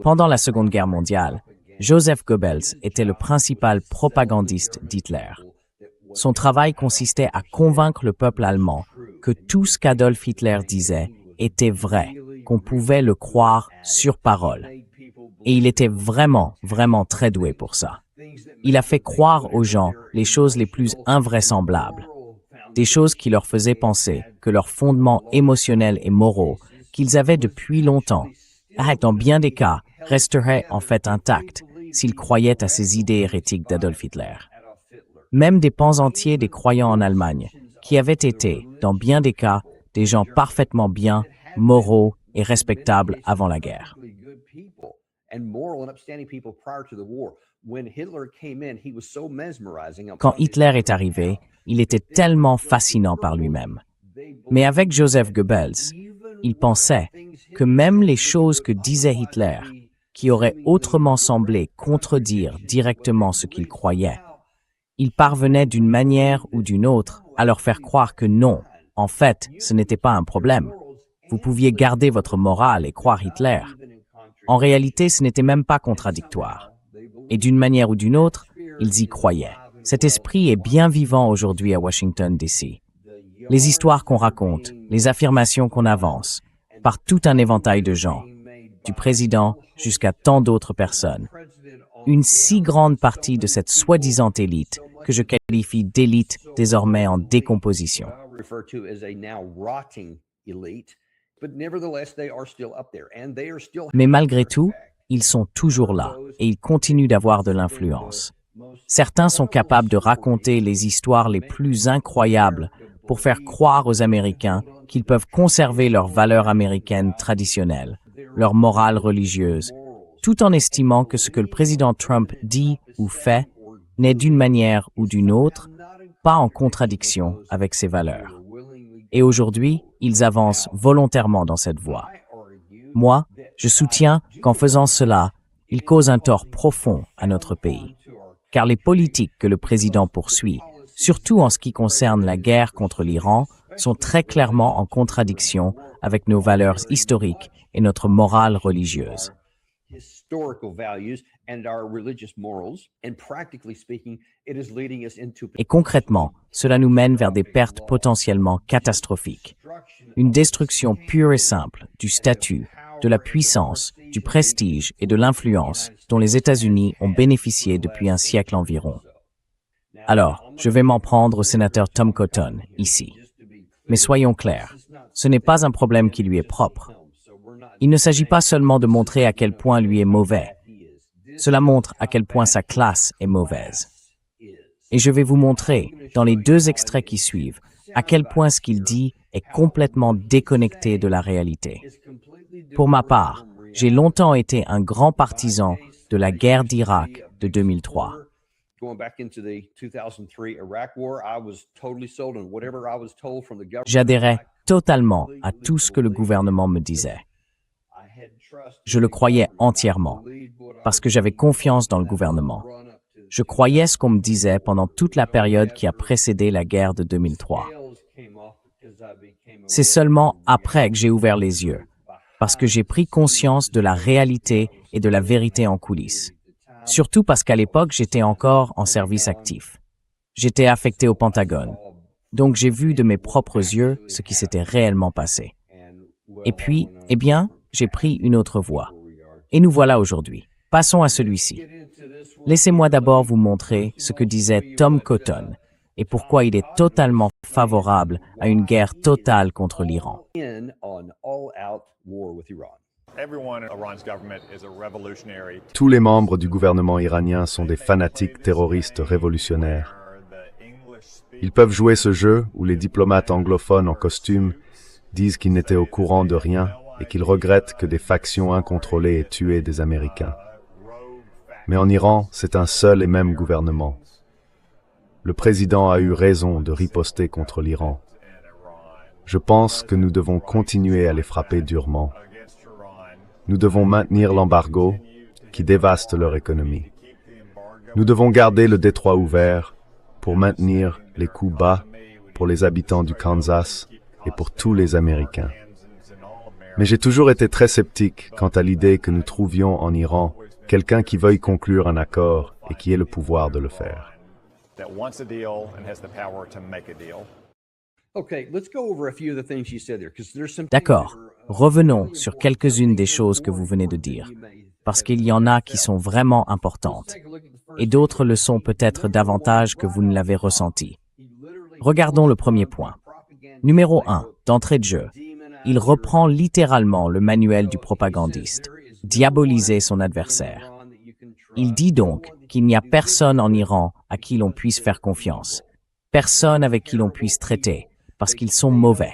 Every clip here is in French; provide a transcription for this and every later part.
Pendant la Seconde Guerre mondiale, Joseph Goebbels était le principal propagandiste d'Hitler. Son travail consistait à convaincre le peuple allemand que tout ce qu'Adolf Hitler disait était vrai, qu'on pouvait le croire sur parole. Et il était vraiment très doué pour ça. Il a fait croire aux gens les choses les plus invraisemblables, des choses qui leur faisaient penser que leurs fondements émotionnels et moraux qu'ils avaient depuis longtemps, dans bien des cas, resteraient en fait intacts s'ils croyaient à ces idées hérétiques d'Adolf Hitler. Même des pans entiers des croyants en Allemagne, qui avaient été, dans bien des cas, des gens parfaitement bien, moraux et respectables avant la guerre. Quand Hitler est arrivé, il était tellement fascinant par lui-même. Mais avec Joseph Goebbels, il pensait que même les choses que disait Hitler, qui auraient autrement semblé contredire directement ce qu'il croyait, il parvenait d'une manière ou d'une autre à leur faire croire que non, en fait, ce n'était pas un problème. Vous pouviez garder votre morale et croire Hitler. En réalité, ce n'était même pas contradictoire. Et d'une manière ou d'une autre, ils y croyaient. Cet esprit est bien vivant aujourd'hui à Washington, D.C. Les histoires qu'on raconte, les affirmations qu'on avance, par tout un éventail de gens, du président jusqu'à tant d'autres personnes. Une si grande partie de cette soi-disant élite que je qualifie d'élite désormais en décomposition. Mais malgré tout, ils sont toujours là et ils continuent d'avoir de l'influence. Certains sont capables de raconter les histoires les plus incroyables pour faire croire aux Américains qu'ils peuvent conserver leurs valeurs américaines traditionnelles, leur morale religieuse, tout en estimant que ce que le président Trump dit ou fait n'est d'une manière ou d'une autre pas en contradiction avec ses valeurs. Et aujourd'hui, ils avancent volontairement dans cette voie. Moi, je soutiens qu'en faisant cela, ils causent un tort profond à notre pays. Car les politiques que le président poursuit, surtout en ce qui concerne la guerre contre l'Iran, sont très clairement en contradiction avec nos valeurs historiques et notre morale religieuse. Et concrètement, cela nous mène vers des pertes potentiellement catastrophiques. Une destruction pure et simple du statut, de la puissance, du prestige et de l'influence dont les États-Unis ont bénéficié depuis un siècle environ. Alors, je vais m'en prendre au sénateur Tom Cotton, ici. Mais soyons clairs, ce n'est pas un problème qui lui est propre. Il ne s'agit pas seulement de montrer à quel point lui est mauvais. Cela montre à quel point sa classe est mauvaise. Et je vais vous montrer, dans les 2 extraits qui suivent, à quel point ce qu'il dit est complètement déconnecté de la réalité. Pour ma part, j'ai longtemps été un grand partisan de la guerre d'Irak de 2003. J'adhérais totalement à tout ce que le gouvernement me disait. Je le croyais entièrement, parce que j'avais confiance dans le gouvernement. Je croyais ce qu'on me disait pendant toute la période qui a précédé la guerre de 2003. C'est seulement après que j'ai ouvert les yeux, parce que j'ai pris conscience de la réalité et de la vérité en coulisses. Surtout parce qu'à l'époque, j'étais encore en service actif. J'étais affecté au Pentagone. Donc j'ai vu de mes propres yeux ce qui s'était réellement passé. Et puis, j'ai pris une autre voie. Et nous voilà aujourd'hui. Passons à celui-ci. Laissez-moi d'abord vous montrer ce que disait Tom Cotton et pourquoi il est totalement favorable à une guerre totale contre l'Iran. Tous les membres du gouvernement iranien sont des fanatiques terroristes révolutionnaires. Ils peuvent jouer ce jeu où les diplomates anglophones en costume disent qu'ils n'étaient au courant de rien et qu'ils regrettent que des factions incontrôlées aient tué des Américains. Mais en Iran, c'est un seul et même gouvernement. Le président a eu raison de riposter contre l'Iran. Je pense que nous devons continuer à les frapper durement. Nous devons maintenir l'embargo qui dévaste leur économie. Nous devons garder le détroit ouvert pour maintenir les coûts bas pour les habitants du Kansas et pour tous les Américains. Mais j'ai toujours été très sceptique quant à l'idée que nous trouvions en Iran quelqu'un qui veuille conclure un accord et qui ait le pouvoir de le faire. D'accord, revenons sur quelques-unes des choses que vous venez de dire, parce qu'il y en a qui sont vraiment importantes, et d'autres le sont peut-être davantage que vous ne l'avez ressenti. Regardons le premier point. Numéro 1, d'entrée de jeu. Il reprend littéralement le manuel du propagandiste, diaboliser son adversaire. Il dit donc qu'il n'y a personne en Iran à qui l'on puisse faire confiance, personne avec qui l'on puisse traiter, parce qu'ils sont mauvais.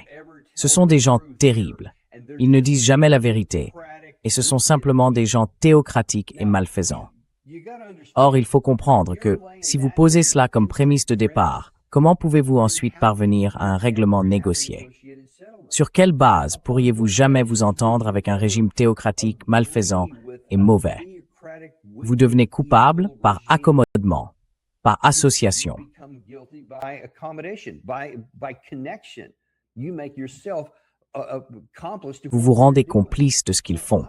Ce sont des gens terribles. Ils ne disent jamais la vérité, et ce sont simplement des gens théocratiques et malfaisants. Or, il faut comprendre que, si vous posez cela comme prémisse de départ, comment pouvez-vous ensuite parvenir à un règlement négocié? Sur quelle base pourriez-vous jamais vous entendre avec un régime théocratique, malfaisant et mauvais? Vous devenez coupable par accommodement, par association. Vous vous rendez complice de ce qu'ils font.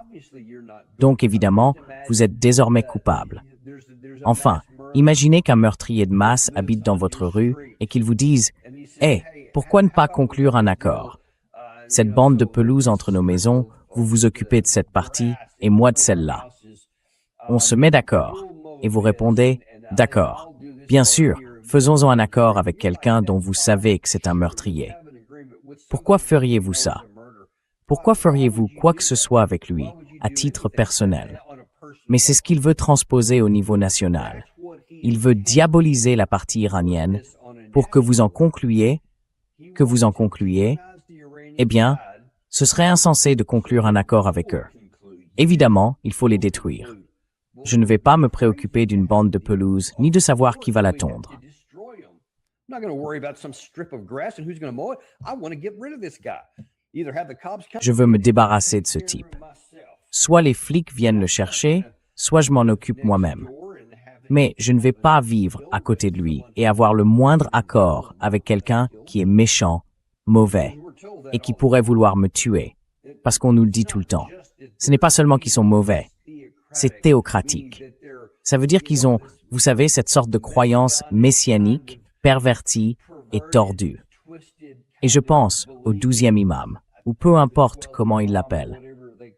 Donc évidemment, vous êtes désormais coupable. Enfin, imaginez qu'un meurtrier de masse habite dans votre rue et qu'il vous dise « Hey, pourquoi ne pas conclure un accord? Cette bande de pelouse entre nos maisons, vous vous occupez de cette partie et moi de celle-là. On se met d'accord. » Et vous répondez « D'accord. Bien sûr, faisons-en un accord avec quelqu'un dont vous savez que c'est un meurtrier. » Pourquoi feriez-vous ça? Pourquoi feriez-vous quoi que ce soit avec lui, à titre personnel? Mais c'est ce qu'il veut transposer au niveau national. Il veut diaboliser la partie iranienne pour que vous en concluiez, eh bien, ce serait insensé de conclure un accord avec eux. Évidemment, il faut les détruire. Je ne vais pas me préoccuper d'une bande de pelouse, ni de savoir qui va la tondre. Je veux me débarrasser de ce type. Soit les flics viennent le chercher, soit je m'en occupe moi-même. Mais je ne vais pas vivre à côté de lui et avoir le moindre accord avec quelqu'un qui est méchant, mauvais, et qui pourrait vouloir me tuer, parce qu'on nous le dit tout le temps. Ce n'est pas seulement qu'ils sont mauvais, c'est théocratique. Ça veut dire qu'ils ont, vous savez, cette sorte de croyance messianique, pervertie et tordue. Et je pense au 12e imam, ou peu importe comment il l'appelle.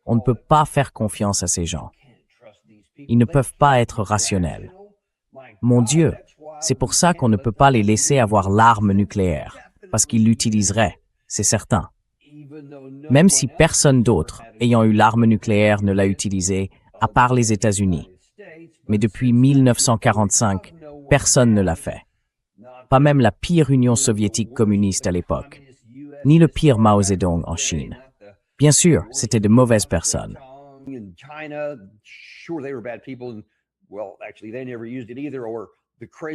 On ne peut pas faire confiance à ces gens. Ils ne peuvent pas être rationnels. Mon Dieu, c'est pour ça qu'on ne peut pas les laisser avoir l'arme nucléaire, parce qu'ils l'utiliseraient, c'est certain. Même si personne d'autre ayant eu l'arme nucléaire ne l'a utilisée, à part les États-Unis. Mais depuis 1945, personne ne l'a fait. Pas même la pire Union soviétique communiste à l'époque, ni le pire Mao Zedong en Chine. Bien sûr, c'étaient de mauvaises personnes.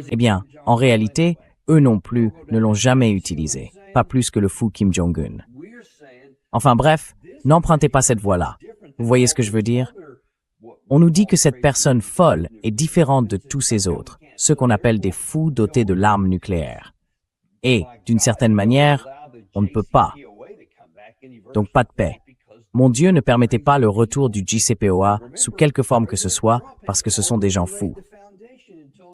Eh bien, en réalité, eux non plus ne l'ont jamais utilisé, pas plus que le fou Kim Jong-un. Enfin bref, n'empruntez pas cette voie-là. Vous voyez ce que je veux dire? On nous dit que cette personne folle est différente de tous ces autres, ceux qu'on appelle des fous dotés de l'arme nucléaire. Et, d'une certaine manière, on ne peut pas. Donc pas de paix. Mon Dieu ne permettez pas le retour du JCPOA sous quelque forme que ce soit, parce que ce sont des gens fous.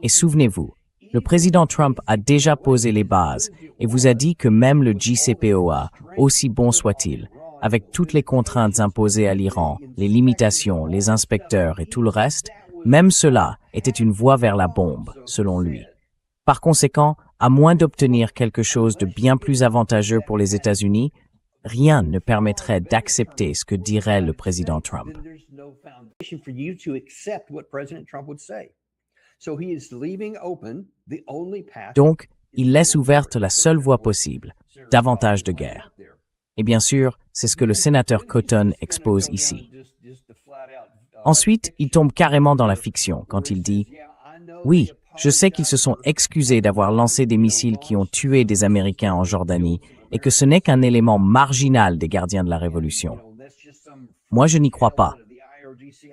Et souvenez-vous, le président Trump a déjà posé les bases et vous a dit que même le JCPOA, aussi bon soit-il, avec toutes les contraintes imposées à l'Iran, les limitations, les inspecteurs et tout le reste, même cela était une voie vers la bombe, selon lui. Par conséquent, à moins d'obtenir quelque chose de bien plus avantageux pour les États-Unis, rien ne permettrait d'accepter ce que dirait le président Trump. Donc, il laisse ouverte la seule voie possible, davantage de guerre. Et bien sûr, c'est ce que le sénateur Cotton expose ici. Ensuite, il tombe carrément dans la fiction quand il dit « Oui, je sais qu'ils se sont excusés d'avoir lancé des missiles qui ont tué des Américains en Jordanie et que ce n'est qu'un élément marginal des gardiens de la Révolution. Moi, je n'y crois pas. »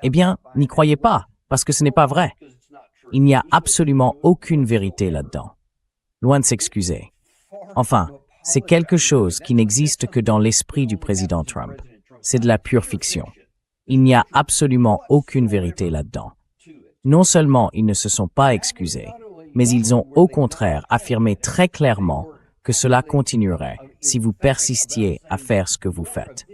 Eh bien, n'y croyez pas, parce que ce n'est pas vrai. Il n'y a absolument aucune vérité là-dedans. Loin de s'excuser. Enfin, c'est quelque chose qui n'existe que dans l'esprit du président Trump. c'est de la pure fiction. Il n'y a absolument aucune vérité là-dedans. Non seulement ils ne se sont pas excusés, mais ils ont au contraire affirmé très clairement que cela continuerait si vous persistiez à faire ce que vous faites.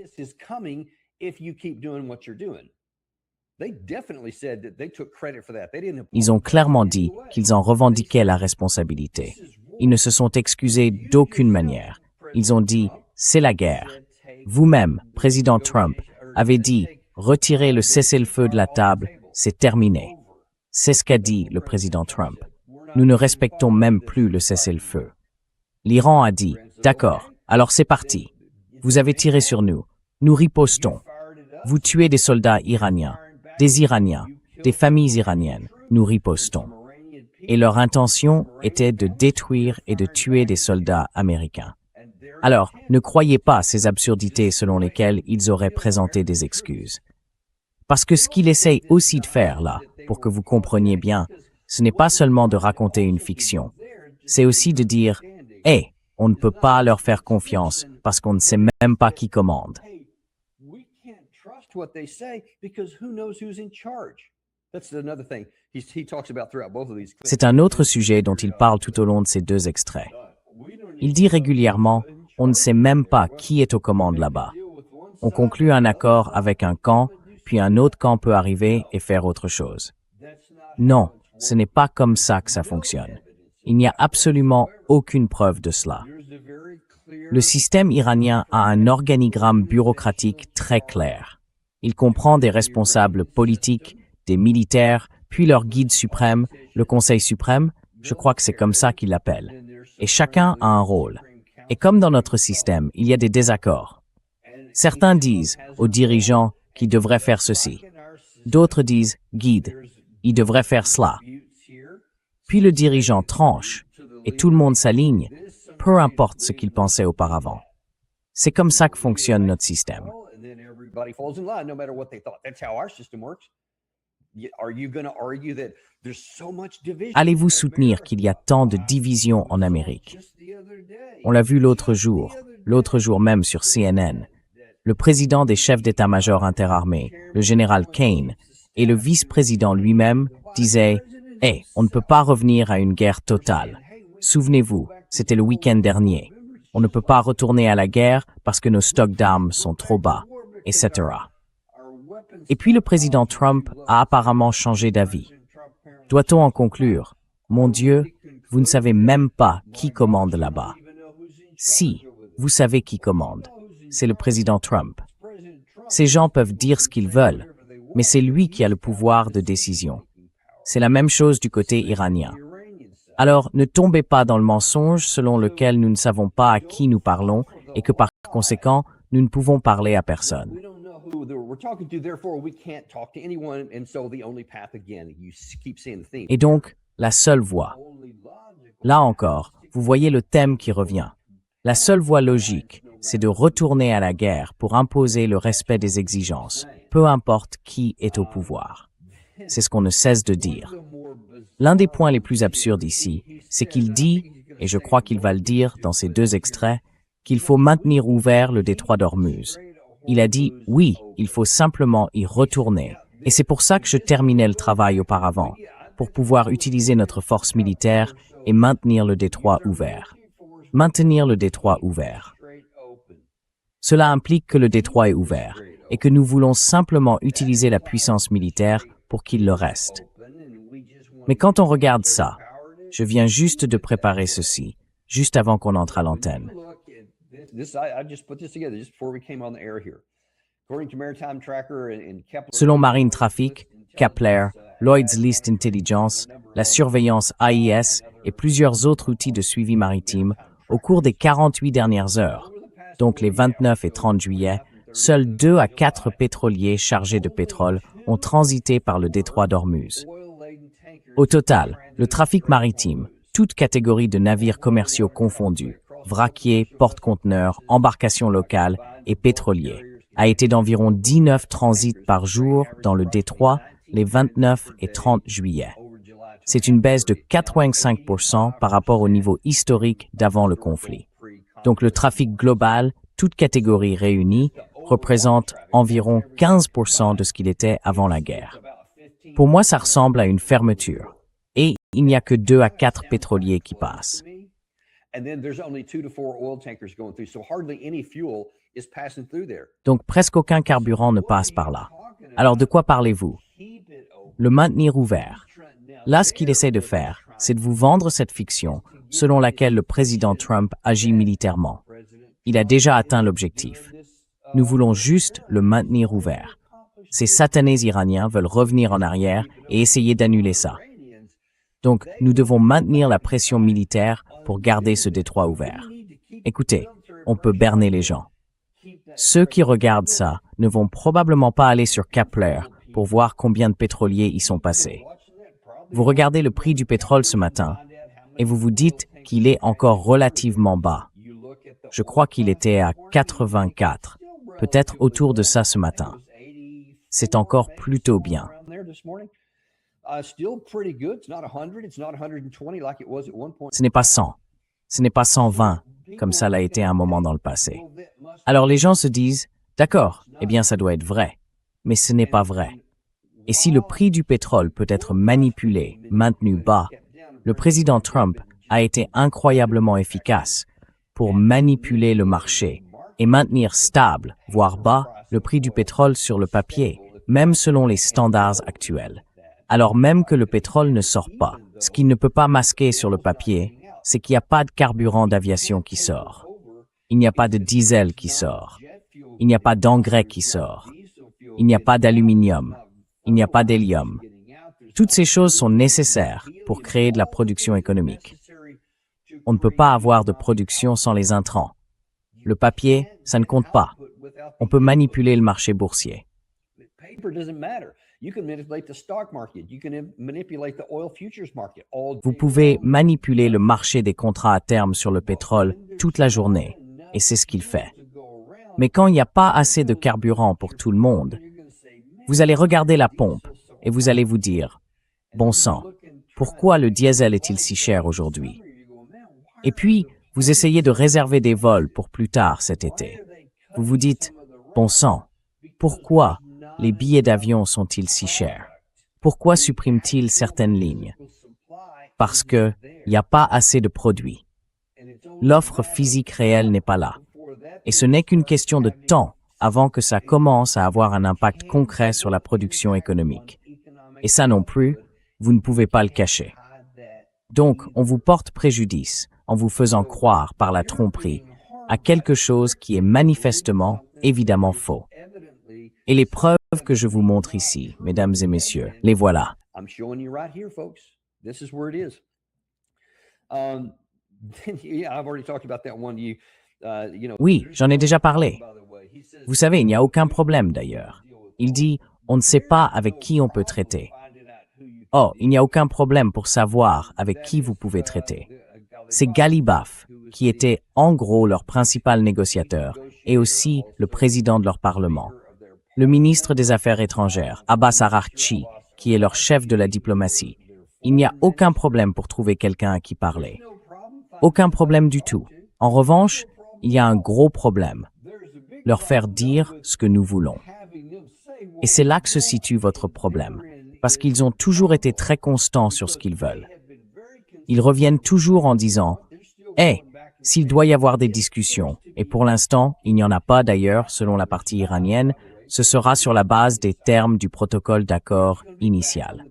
Ils ont clairement dit qu'ils en revendiquaient la responsabilité. Ils ne se sont excusés d'aucune manière. Ils ont dit « c'est la guerre ». Vous-même, président Trump, avez dit « retirez le cessez-le-feu de la table, c'est terminé ». C'est ce qu'a dit le président Trump. Nous ne respectons même plus le cessez-le-feu. L'Iran a dit « d'accord, alors c'est parti. Vous avez tiré sur nous. Nous ripostons. Vous tuez des soldats iraniens, des familles iraniennes. Nous ripostons. » Et leur intention était de détruire et de tuer des soldats américains. Alors, ne croyez pas ces absurdités selon lesquelles ils auraient présenté des excuses. Parce que ce qu'ils essayent aussi de faire là, pour que vous compreniez bien, ce n'est pas seulement de raconter une fiction. C'est aussi de dire « Hey, on ne peut pas leur faire confiance parce qu'on ne sait même pas qui commande. » C'est un autre sujet dont il parle tout au long de ces deux extraits. Il dit régulièrement « On ne sait même pas qui est aux commandes là-bas. On conclut un accord avec un camp, puis un autre camp peut arriver et faire autre chose. » Non, ce n'est pas comme ça que ça fonctionne. Il n'y a absolument aucune preuve de cela. Le système iranien a un organigramme bureaucratique très clair. Il comprend des responsables politiques, des militaires, puis leur guide suprême, le Conseil suprême, je crois que c'est comme ça qu'ils l'appellent. Et chacun a un rôle. Et comme dans notre système, il y a des désaccords. Certains disent aux dirigeants qu'ils devraient faire ceci. D'autres disent « guide, il devrait faire cela ». Puis le dirigeant tranche, et tout le monde s'aligne, peu importe ce qu'il pensait auparavant. C'est comme ça que fonctionne notre système. Allez-vous soutenir qu'il y a tant de divisions en Amérique? On l'a vu l'autre jour même sur CNN. Le président des chefs d'état-major interarmés, le général Kane, et le vice-président lui-même disaient « Hey, on ne peut pas revenir à une guerre totale. Souvenez-vous, c'était le week-end dernier. On ne peut pas retourner à la guerre parce que nos stocks d'armes sont trop bas, etc. » Et puis le président Trump a apparemment changé d'avis. Doit-on en conclure? Mon Dieu, vous ne savez même pas qui commande là-bas. Si, vous savez qui commande. C'est le président Trump. Ces gens peuvent dire ce qu'ils veulent, mais c'est lui qui a le pouvoir de décision. C'est la même chose du côté iranien. Alors, ne tombez pas dans le mensonge selon lequel nous ne savons pas à qui nous parlons et que par conséquent, nous ne pouvons parler à personne. Et donc, la seule voie. Là encore, vous voyez le thème qui revient. La seule voie logique, c'est de retourner à la guerre pour imposer le respect des exigences, peu importe qui est au pouvoir. C'est ce qu'on ne cesse de dire. L'un des points les plus absurdes ici, c'est qu'il dit, et je crois qu'il va le dire dans ces deux extraits, qu'il faut maintenir ouvert le détroit d'Ormuz. Il a dit, oui, il faut simplement y retourner. Et c'est pour ça que je terminais le travail auparavant, pour pouvoir utiliser notre force militaire et maintenir le détroit ouvert. Maintenir le détroit ouvert. Cela implique que le détroit est ouvert et que nous voulons simplement utiliser la puissance militaire pour qu'il le reste. Mais quand on regarde ça, je viens juste de préparer ceci, juste avant qu'on entre à l'antenne. Selon Marine Traffic, Kepler, Lloyd's List Intelligence, la surveillance AIS et plusieurs autres outils de suivi maritime, au cours des 48 dernières heures, donc les 29 et 30 juillet, seuls 2 à 4 pétroliers chargés de pétrole ont transité par le détroit d'Ormuz. Au total, le trafic maritime, toutes catégories de navires commerciaux confondus, vraquiers, porte-conteneurs, embarcations locales et pétroliers, a été d'environ 19 transits par jour dans le détroit les 29 et 30 juillet. C'est une baisse de 85% par rapport au niveau historique d'avant le conflit. Donc le trafic global, toutes catégories réunies, représente environ 15% de ce qu'il était avant la guerre. Pour moi, ça ressemble à une fermeture. Et il n'y a que 2 à 4 pétroliers qui passent. Donc presque aucun carburant ne passe par là. Alors de quoi parlez-vous? Le maintenir ouvert. Là, ce qu'il essaie de faire, c'est de vous vendre cette fiction selon laquelle le président Trump agit militairement. Il a déjà atteint l'objectif. Nous voulons juste le maintenir ouvert. Ces satanés iraniens veulent revenir en arrière et essayer d'annuler ça. Donc, nous devons maintenir la pression militaire pour garder ce détroit ouvert. Écoutez, on peut berner les gens. Ceux qui regardent ça ne vont probablement pas aller sur Kepler pour voir combien de pétroliers y sont passés. Vous regardez le prix du pétrole ce matin et vous vous dites qu'il est encore relativement bas. Je crois qu'il était à 84, peut-être autour de ça ce matin. C'est encore plutôt bien. Ce n'est pas 100, ce n'est pas 120, comme ça l'a été à un moment dans le passé. Alors les gens se disent, d'accord, eh bien ça doit être vrai, mais ce n'est pas vrai. Et si le prix du pétrole peut être manipulé, maintenu bas, le président Trump a été incroyablement efficace pour manipuler le marché et maintenir stable, voire bas, le prix du pétrole sur le papier, même selon les standards actuels. Alors même que le pétrole ne sort pas, ce qu'il ne peut pas masquer sur le papier, c'est qu'il n'y a pas de carburant d'aviation qui sort. Il n'y a pas de diesel qui sort. Il n'y a pas d'engrais qui sort. Il n'y a pas d'aluminium. Il n'y a pas d'hélium. Toutes ces choses sont nécessaires pour créer de la production économique. On ne peut pas avoir de production sans les intrants. Le papier, ça ne compte pas. On peut manipuler le marché boursier. Vous pouvez manipuler le marché des contrats à terme sur le pétrole toute la journée, et c'est ce qu'il fait. Mais quand il n'y a pas assez de carburant pour tout le monde, vous allez regarder la pompe et vous allez vous dire, bon sang, pourquoi le diesel est-il si cher aujourd'hui? Et puis, vous essayez de réserver des vols pour plus tard cet été. Vous vous dites, bon sang, pourquoi les billets d'avion sont-ils si chers? Pourquoi suppriment-ils certaines lignes? Parce qu'il n'y a pas assez de produits. L'offre physique réelle n'est pas là. Et ce n'est qu'une question de temps avant que ça commence à avoir un impact concret sur la production économique. Et ça non plus, vous ne pouvez pas le cacher. Donc, on vous porte préjudice en vous faisant croire par la tromperie à quelque chose qui est manifestement, évidemment faux. Et les preuves que je vous montre ici, mesdames et messieurs, les voilà. Oui, j'en ai déjà parlé. Vous savez, il n'y a aucun problème d'ailleurs. Il dit, on ne sait pas avec qui on peut traiter. Oh, il n'y a aucun problème pour savoir avec qui vous pouvez traiter. C'est Ghalibaf, qui était en gros leur principal négociateur et aussi le président de leur parlement. Le ministre des Affaires étrangères, Abbas Araghchi, qui est leur chef de la diplomatie. Il n'y a aucun problème pour trouver quelqu'un à qui parler. Aucun problème du tout. En revanche, il y a un gros problème. Leur faire dire ce que nous voulons. Et c'est là que se situe votre problème, parce qu'ils ont toujours été très constants sur ce qu'ils veulent. Ils reviennent toujours en disant « Hey, s'il doit y avoir des discussions, et pour l'instant, il n'y en a pas d'ailleurs selon la partie iranienne, ce sera sur la base des termes du protocole d'accord initial. »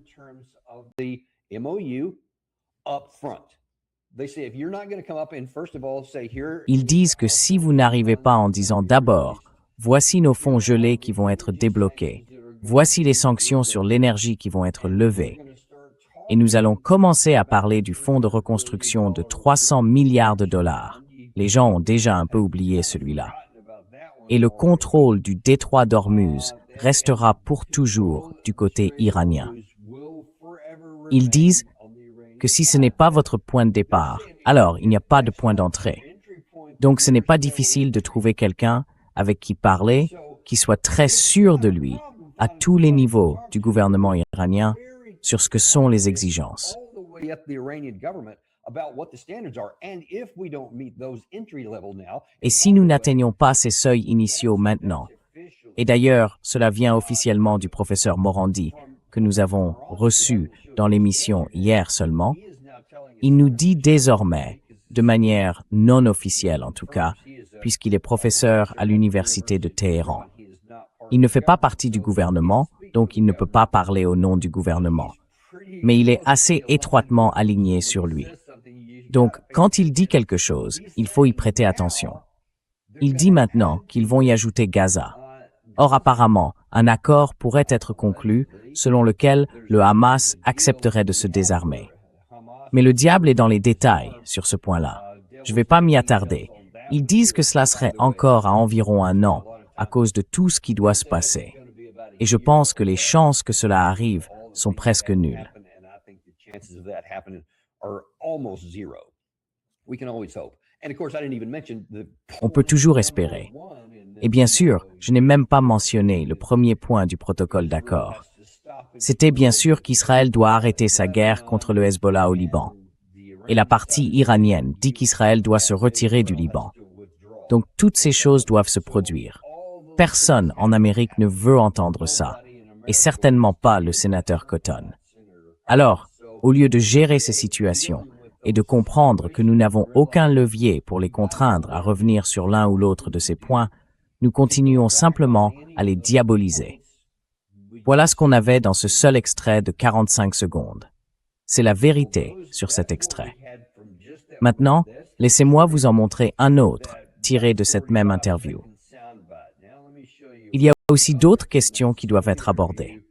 Ils disent que si vous n'arrivez pas en disant d'abord, voici nos fonds gelés qui vont être débloqués, voici les sanctions sur l'énergie qui vont être levées, et nous allons commencer à parler du fonds de reconstruction de 300 milliards de dollars. Les gens ont déjà un peu oublié celui-là. Et le contrôle du détroit d'Ormuz restera pour toujours du côté iranien. Ils disent que si ce n'est pas votre point de départ, alors il n'y a pas de point d'entrée. Donc ce n'est pas difficile de trouver quelqu'un avec qui parler, qui soit très sûr de lui, à tous les niveaux du gouvernement iranien, sur ce que sont les exigences. Et si nous n'atteignons pas ces seuils initiaux maintenant, Et d'ailleurs, cela vient officiellement du professeur Morandi, que nous avons reçu dans l'émission hier seulement. Il nous dit désormais, de manière non officielle en tout cas, puisqu'il est professeur à l'université de Téhéran. Il ne fait pas partie du gouvernement, donc il ne peut pas parler au nom du gouvernement. Mais il est assez étroitement aligné sur lui. Donc, quand il dit quelque chose, il faut y prêter attention. Il dit maintenant qu'ils vont y ajouter Gaza. Or, apparemment, un accord pourrait être conclu selon lequel le Hamas accepterait de se désarmer. Mais le diable est dans les détails sur ce point-là. Je ne vais pas m'y attarder. Ils disent que cela serait encore à environ 1 an à cause de tout ce qui doit se passer. Et je pense que les chances que cela arrive sont presque nulles. On peut toujours espérer. Et bien sûr, je n'ai même pas mentionné le premier point du protocole d'accord. C'était bien sûr qu'Israël doit arrêter sa guerre contre le Hezbollah au Liban. Et la partie iranienne dit qu'Israël doit se retirer du Liban. Donc toutes ces choses doivent se produire. Personne en Amérique ne veut entendre ça, et certainement pas le sénateur Cotton. Alors, au lieu de gérer ces situations et de comprendre que nous n'avons aucun levier pour les contraindre à revenir sur l'un ou l'autre de ces points, nous continuons simplement à les diaboliser. Voilà ce qu'on avait dans ce seul extrait de 45 secondes. C'est la vérité sur cet extrait. Maintenant, laissez-moi vous en montrer un autre, tiré de cette même interview. Il y a aussi d'autres questions qui doivent être abordées.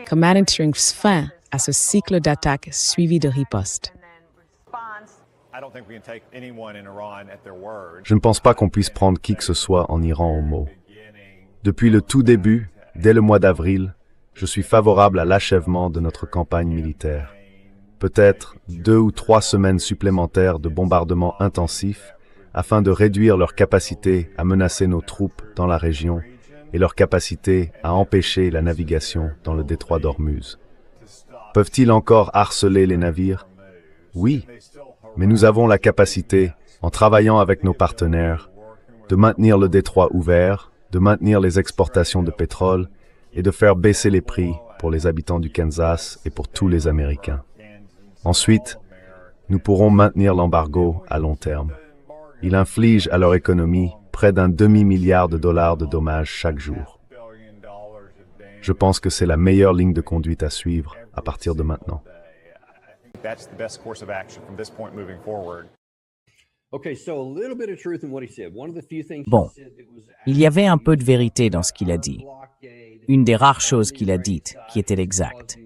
Comment mettre fin à ce cycle d'attaques suivi de ripostes? Je ne pense pas qu'on puisse prendre qui que ce soit en Iran au mot. Depuis le tout début, dès le mois d'avril, je suis favorable à l'achèvement de notre campagne militaire. Peut-être 2 ou 3 semaines supplémentaires de bombardements intensifs afin de réduire leur capacité à menacer nos troupes dans la région et leur capacité à empêcher la navigation dans le détroit d'Ormuz. Peuvent-ils encore harceler les navires? Oui, mais nous avons la capacité, en travaillant avec nos partenaires, de maintenir le détroit ouvert, de maintenir les exportations de pétrole et de faire baisser les prix pour les habitants du Kansas et pour tous les Américains. Ensuite, nous pourrons maintenir l'embargo à long terme. Il inflige à leur économie près d'un demi-milliard de dollars de dommages chaque jour. Je pense que c'est la meilleure ligne de conduite à suivre à partir de maintenant. Bon, il y avait un peu de vérité dans ce qu'il a dit. Une des rares choses qu'il a dites qui était exacte.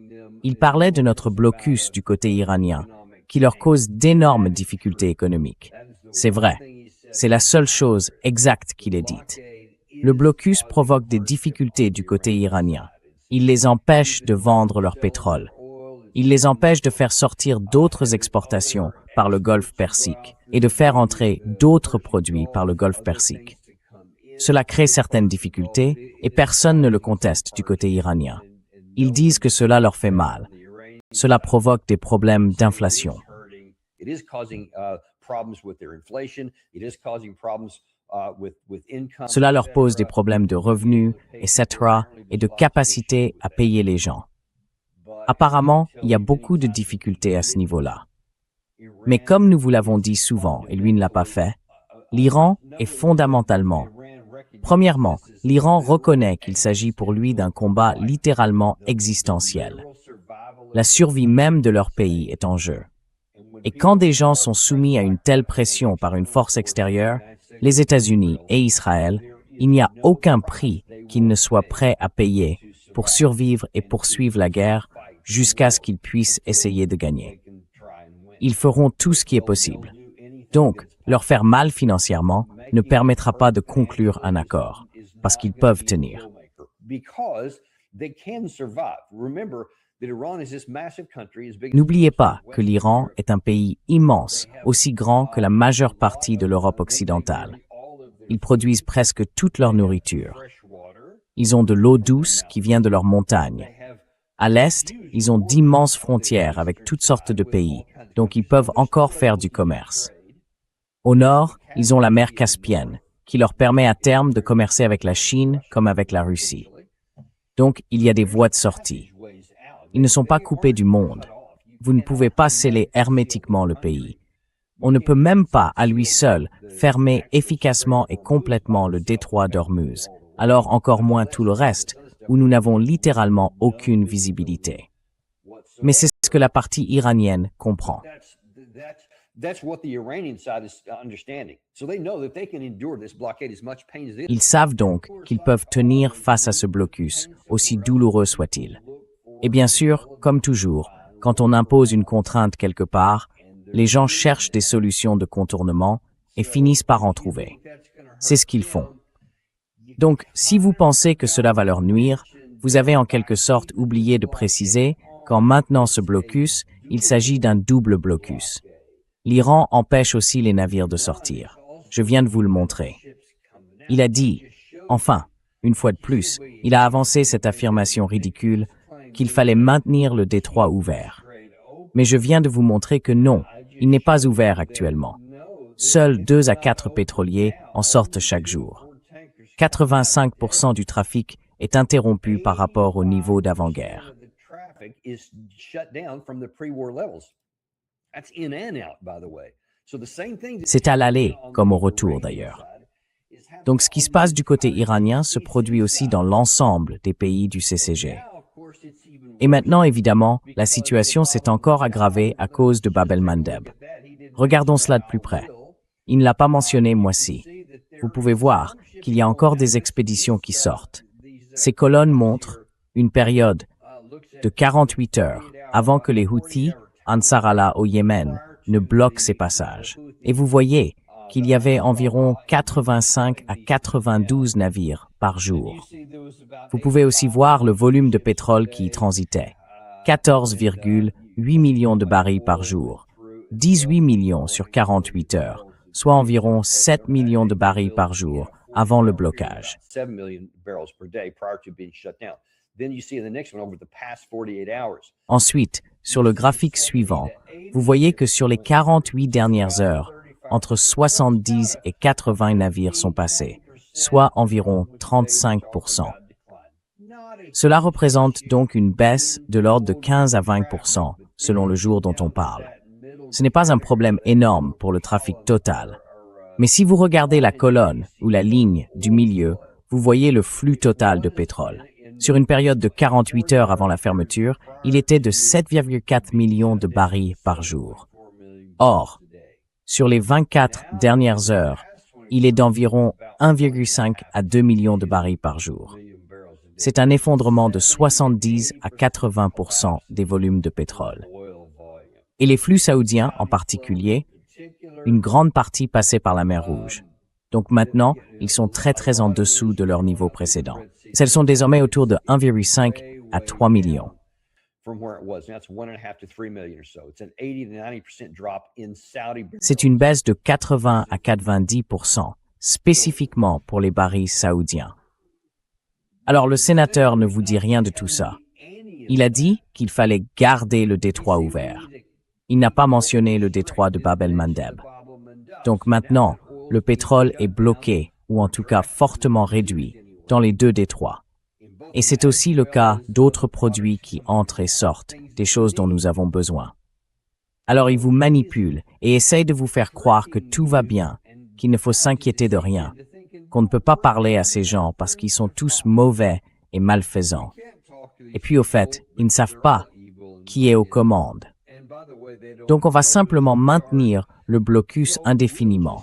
Il parlait de notre blocus du côté iranien, qui leur cause d'énormes difficultés économiques. C'est vrai. C'est la seule chose exacte qu'il ait dite. Le blocus provoque des difficultés du côté iranien. Il les empêche de vendre leur pétrole. Il les empêche de faire sortir d'autres exportations par le Golfe Persique et de faire entrer d'autres produits par le Golfe Persique. Cela crée certaines difficultés et personne ne le conteste du côté iranien. Ils disent que cela leur fait mal. Cela provoque des problèmes d'inflation. Cela leur pose des problèmes de revenus, etc., et de capacité à payer les gens. Apparemment, il y a beaucoup de difficultés à ce niveau-là. Mais comme nous vous l'avons dit souvent, et lui ne l'a pas fait, l'Iran est fondamentalement. Premièrement, l'Iran reconnaît qu'il s'agit pour lui d'un combat littéralement existentiel. La survie même de leur pays est en jeu. Et quand des gens sont soumis à une telle pression par une force extérieure, les États-Unis et Israël, il n'y a aucun prix qu'ils ne soient prêts à payer pour survivre et poursuivre la guerre jusqu'à ce qu'ils puissent essayer de gagner. Ils feront tout ce qui est possible. Donc, leur faire mal financièrement ne permettra pas de conclure un accord, parce qu'ils peuvent tenir. N'oubliez pas que l'Iran est un pays immense, aussi grand que la majeure partie de l'Europe occidentale. Ils produisent presque toute leur nourriture. Ils ont de l'eau douce qui vient de leurs montagnes. À l'est, ils ont d'immenses frontières avec toutes sortes de pays, donc ils peuvent encore faire du commerce. Au nord, ils ont la mer Caspienne, qui leur permet à terme de commercer avec la Chine comme avec la Russie. Donc, il y a des voies de sortie. Ils ne sont pas coupés du monde. Vous ne pouvez pas sceller hermétiquement le pays. On ne peut même pas, à lui seul, fermer efficacement et complètement le détroit d'Ormuz, alors encore moins tout le reste, où nous n'avons littéralement aucune visibilité. Mais c'est ce que la partie iranienne comprend. Ils savent donc qu'ils peuvent tenir face à ce blocus, aussi douloureux soit-il. Et bien sûr, comme toujours, quand on impose une contrainte quelque part, les gens cherchent des solutions de contournement et finissent par en trouver. C'est ce qu'ils font. Donc, si vous pensez que cela va leur nuire, vous avez en quelque sorte oublié de préciser qu'en maintenant ce blocus, il s'agit d'un double blocus. L'Iran empêche aussi les navires de sortir. Je viens de vous le montrer. Il a dit, enfin, une fois de plus, il a avancé cette affirmation ridicule qu'il fallait maintenir le détroit ouvert. Mais je viens de vous montrer que non, il n'est pas ouvert actuellement. Seuls 2 à 4 pétroliers en sortent chaque jour. 85% du trafic est interrompu par rapport au niveau d'avant-guerre. C'est à l'aller, comme au retour d'ailleurs. Donc ce qui se passe du côté iranien se produit aussi dans l'ensemble des pays du CCG. Et maintenant, évidemment, la situation s'est encore aggravée à cause de Bab el-Mandeb. Regardons cela de plus près. Il ne l'a pas mentionné, moi-ci. Vous pouvez voir qu'il y a encore des expéditions qui sortent. Ces colonnes montrent une période de 48 heures avant que les Houthis, Ansar Allah au Yémen, ne bloquent ces passages. Et vous voyez qu'il y avait environ 85 à 92 navires par jour. Vous pouvez aussi voir le volume de pétrole qui y transitait. 14,8 millions de barils par jour. 18 millions sur 48 heures, soit environ 7 millions de barils par jour avant le blocage. Ensuite, sur le graphique suivant, vous voyez que sur les 48 dernières heures, entre 70 et 80 navires sont passés, soit environ 35%. Cela représente donc une baisse de l'ordre de 15 à 20%, selon le jour dont on parle. Ce n'est pas un problème énorme pour le trafic total. Mais si vous regardez la colonne ou la ligne du milieu, vous voyez le flux total de pétrole. Sur une période de 48 heures avant la fermeture, il était de 7,4 millions de barils par jour. Or, sur les 24 dernières heures, il est d'environ 1,5 à 2 millions de barils par jour. C'est un effondrement de 70 à 80% des volumes de pétrole. Et les flux saoudiens en particulier, une grande partie passait par la mer Rouge. Donc maintenant, ils sont très en dessous de leur niveau précédent. Celles sont désormais autour de 1,5 à 3 millions. C'est une baisse de 80 à 90%, spécifiquement pour les barils saoudiens. Alors le sénateur ne vous dit rien de tout ça. Il a dit qu'il fallait garder le détroit ouvert. Il n'a pas mentionné le détroit de Bab el-Mandeb. Donc maintenant, le pétrole est bloqué, ou en tout cas fortement réduit, dans les 2 détroits. Et c'est aussi le cas d'autres produits qui entrent et sortent, des choses dont nous avons besoin. Alors ils vous manipulent et essayent de vous faire croire que tout va bien, qu'il ne faut s'inquiéter de rien, qu'on ne peut pas parler à ces gens parce qu'ils sont tous mauvais et malfaisants. Et puis au fait, ils ne savent pas qui est aux commandes. Donc on va simplement maintenir le blocus indéfiniment.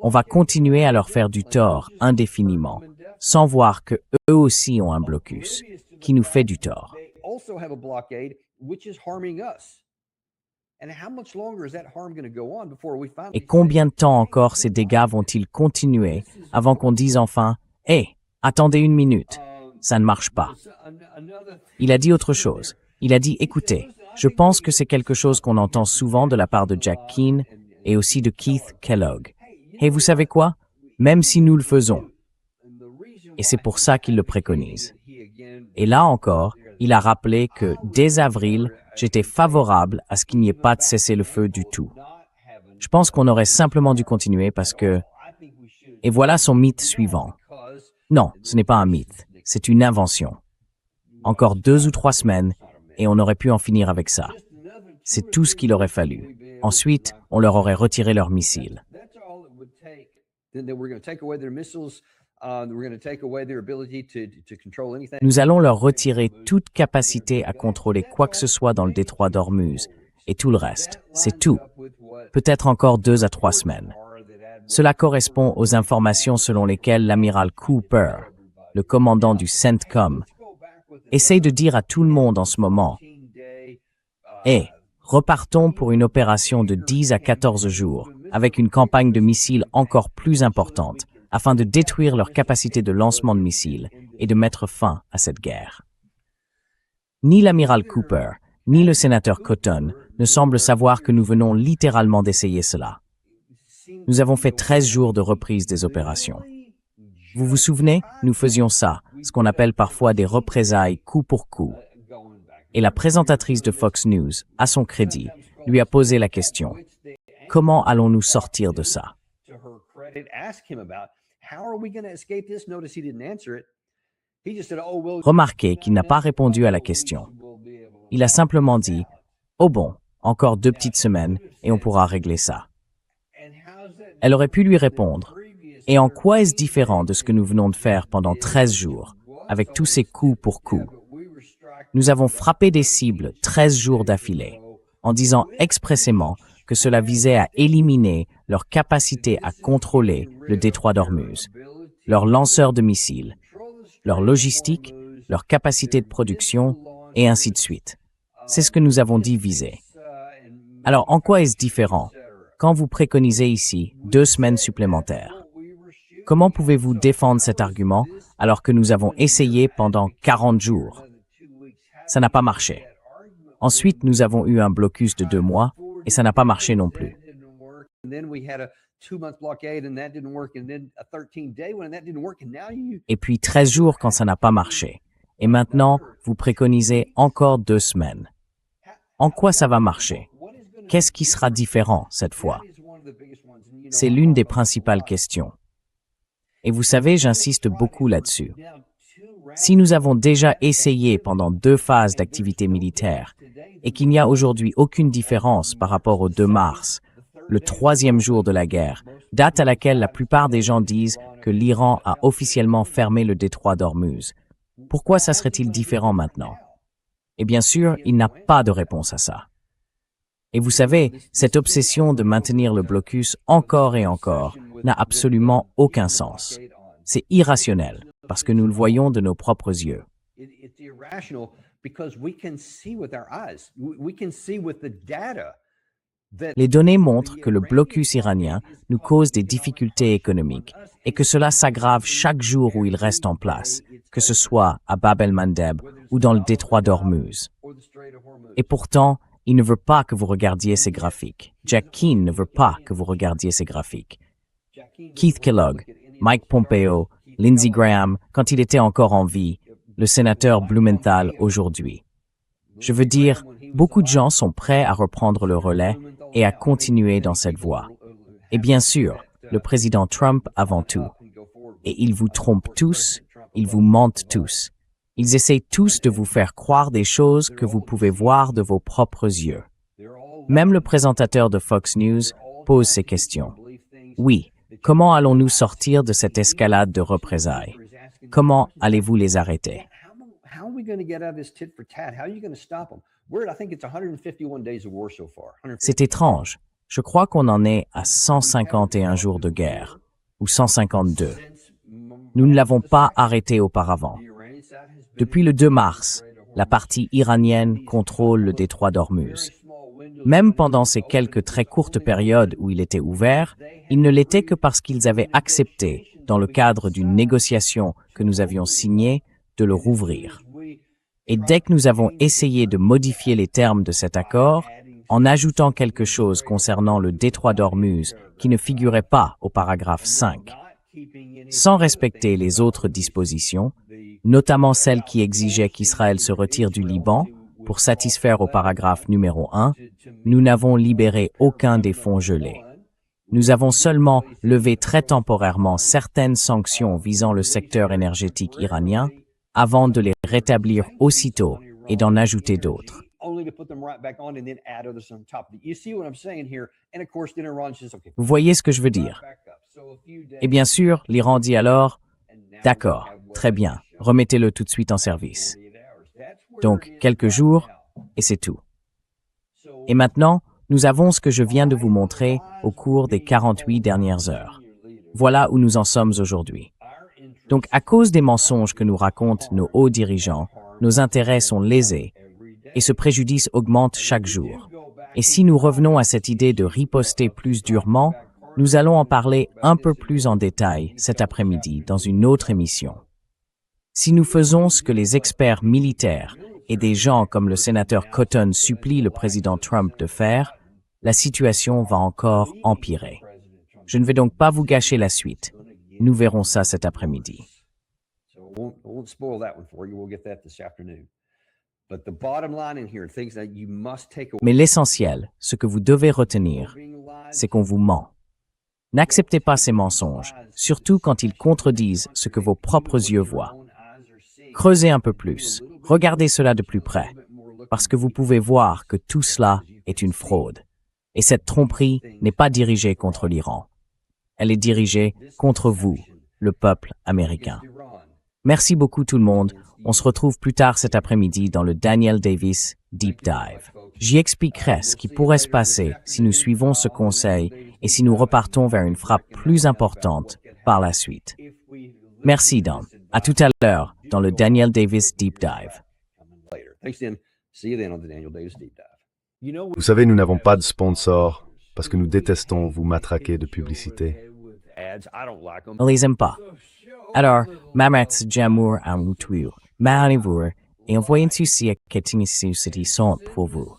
On va continuer à leur faire du tort indéfiniment, sans voir que eux aussi ont un blocus qui nous fait du tort. Et combien de temps encore ces dégâts vont-ils continuer avant qu'on dise enfin « Hé, attendez une minute, ça ne marche pas ». Il a dit autre chose. Il a dit « Écoutez, je pense que c'est quelque chose qu'on entend souvent de la part de Jack Keane et aussi de Keith Kellogg. Et vous savez quoi? Même si nous le faisons. » Et c'est pour ça qu'il le préconise. Et là encore, il a rappelé que dès avril, j'étais favorable à ce qu'il n'y ait pas de cessez-le-feu du tout. Je pense qu'on aurait simplement dû continuer parce que Et voilà son mythe suivant. Non, ce n'est pas un mythe, c'est une invention. Encore 2 ou 3 semaines, et on aurait pu en finir avec ça. C'est tout ce qu'il aurait fallu. Ensuite, on leur aurait retiré leurs missiles. Nous allons leur retirer toute capacité à contrôler quoi que ce soit dans le détroit d'Ormuz, et tout le reste, c'est tout. Peut-être encore 2 à 3 semaines. Cela correspond aux informations selon lesquelles l'amiral Cooper, le commandant du CENTCOM, essaye de dire à tout le monde en ce moment « Hé, repartons pour une opération de 10 à 14 jours, avec une campagne de missiles encore plus importante, afin de détruire leur capacité de lancement de missiles et de mettre fin à cette guerre. » Ni l'amiral Cooper, ni le sénateur Cotton ne semblent savoir que nous venons littéralement d'essayer cela. Nous avons fait 13 jours de reprise des opérations. Vous vous souvenez, nous faisions ça, ce qu'on appelle parfois des représailles coup pour coup. Et la présentatrice de Fox News, à son crédit, lui a posé la question « Comment allons-nous sortir de ça ?» Remarquez qu'il n'a pas répondu à la question. Il a simplement dit « Oh bon, encore 2 petites semaines et on pourra régler ça. » Elle aurait pu lui répondre « Et en quoi est-ce différent de ce que nous venons de faire pendant 13 jours, avec tous ces coups pour coups? Nous avons frappé des cibles 13 jours d'affilée, en disant expressément que cela visait à éliminer leur capacité à contrôler le détroit d'Ormuz, leurs lanceurs de missiles, leur logistique, leur capacité de production, et ainsi de suite. C'est ce que nous avons dit viser. Alors, en quoi est-ce différent quand vous préconisez ici 2 semaines supplémentaires? Comment pouvez-vous défendre cet argument alors que nous avons essayé pendant 40 jours? Ça n'a pas marché. Ensuite, nous avons eu un blocus de 2 mois et ça n'a pas marché non plus. Et puis 13 jours quand ça n'a pas marché. Et maintenant, vous préconisez encore 2 semaines. En quoi ça va marcher? Qu'est-ce qui sera différent cette fois? C'est l'une des principales questions. Et vous savez, j'insiste beaucoup là-dessus. Si nous avons déjà essayé pendant 2 phases d'activité militaire et qu'il n'y a aujourd'hui aucune différence par rapport au 2 mars, le 3e jour de la guerre, date à laquelle la plupart des gens disent que l'Iran a officiellement fermé le détroit d'Ormuz, pourquoi ça serait-il différent maintenant? Et bien sûr, il n'a pas de réponse à ça. Et vous savez, cette obsession de maintenir le blocus encore et encore n'a absolument aucun sens. C'est irrationnel, parce que nous le voyons de nos propres yeux. Les données montrent que le blocus iranien nous cause des difficultés économiques et que cela s'aggrave chaque jour où il reste en place, que ce soit à Bab el-Mandeb ou dans le détroit d'Ormuz. Et pourtant, il ne veut pas que vous regardiez ces graphiques. Jack Keane ne veut pas que vous regardiez ces graphiques. Keith Kellogg, Mike Pompeo, Lindsey Graham, quand il était encore en vie, le sénateur Blumenthal aujourd'hui. Je veux dire, beaucoup de gens sont prêts à reprendre le relais et à continuer dans cette voie. Et bien sûr, le président Trump avant tout. Et ils vous trompent tous, ils vous mentent tous. Ils essayent tous de vous faire croire des choses que vous pouvez voir de vos propres yeux. Même le présentateur de Fox News pose ces questions. Oui, comment allons-nous sortir de cette escalade de représailles? Comment allez-vous les arrêter? C'est étrange. Je crois qu'on en est à 151 jours de guerre, ou 152. Nous ne l'avons pas arrêté auparavant. Depuis le 2 mars, la partie iranienne contrôle le détroit d'Ormuz. Même pendant ces quelques très courtes périodes où il était ouvert, il ne l'était que parce qu'ils avaient accepté, dans le cadre d'une négociation que nous avions signée, de le rouvrir. Et dès que nous avons essayé de modifier les termes de cet accord, en ajoutant quelque chose concernant le détroit d'Ormuz qui ne figurait pas au paragraphe 5, sans respecter les autres dispositions, notamment celles qui exigeaient qu'Israël se retire du Liban, pour satisfaire au paragraphe numéro 1, nous n'avons libéré aucun des fonds gelés. Nous avons seulement levé très temporairement certaines sanctions visant le secteur énergétique iranien avant de les rétablir aussitôt et d'en ajouter d'autres. Vous voyez ce que je veux dire? Et bien sûr, l'Iran dit alors, d'accord, très bien, remettez-le tout de suite en service. Donc, quelques jours, et c'est tout. Et maintenant, nous avons ce que je viens de vous montrer au cours des 48 dernières heures. Voilà où nous en sommes aujourd'hui. Donc, à cause des mensonges que nous racontent nos hauts dirigeants, nos intérêts sont lésés et ce préjudice augmente chaque jour. Et si nous revenons à cette idée de riposter plus durement, nous allons en parler un peu plus en détail cet après-midi dans une autre émission. Si nous faisons ce que les experts militaires et des gens comme le sénateur Cotton supplient le président Trump de faire, la situation va encore empirer. Je ne vais donc pas vous gâcher la suite. Nous verrons ça cet après-midi. Mais l'essentiel, ce que vous devez retenir, c'est qu'on vous ment. N'acceptez pas ces mensonges, surtout quand ils contredisent ce que vos propres yeux voient. Creusez un peu plus, regardez cela de plus près, parce que vous pouvez voir que tout cela est une fraude. Et cette tromperie n'est pas dirigée contre l'Iran. Elle est dirigée contre vous, le peuple américain. Merci beaucoup tout le monde. On se retrouve plus tard cet après-midi dans le Daniel Davis Deep Dive. J'y expliquerai ce qui pourrait se passer si nous suivons ce conseil et si nous repartons vers une frappe plus importante par la suite. Merci, Dan. À tout à l'heure dans le Daniel Davis Deep Dive. Vous savez, nous n'avons pas de sponsor parce que nous détestons vous matraquer de publicité. On les aime pas. Alors, Mamat Jamour en Moutour, Mahanivur, et envoyez-nous si à Ketingisi City sont pour vous.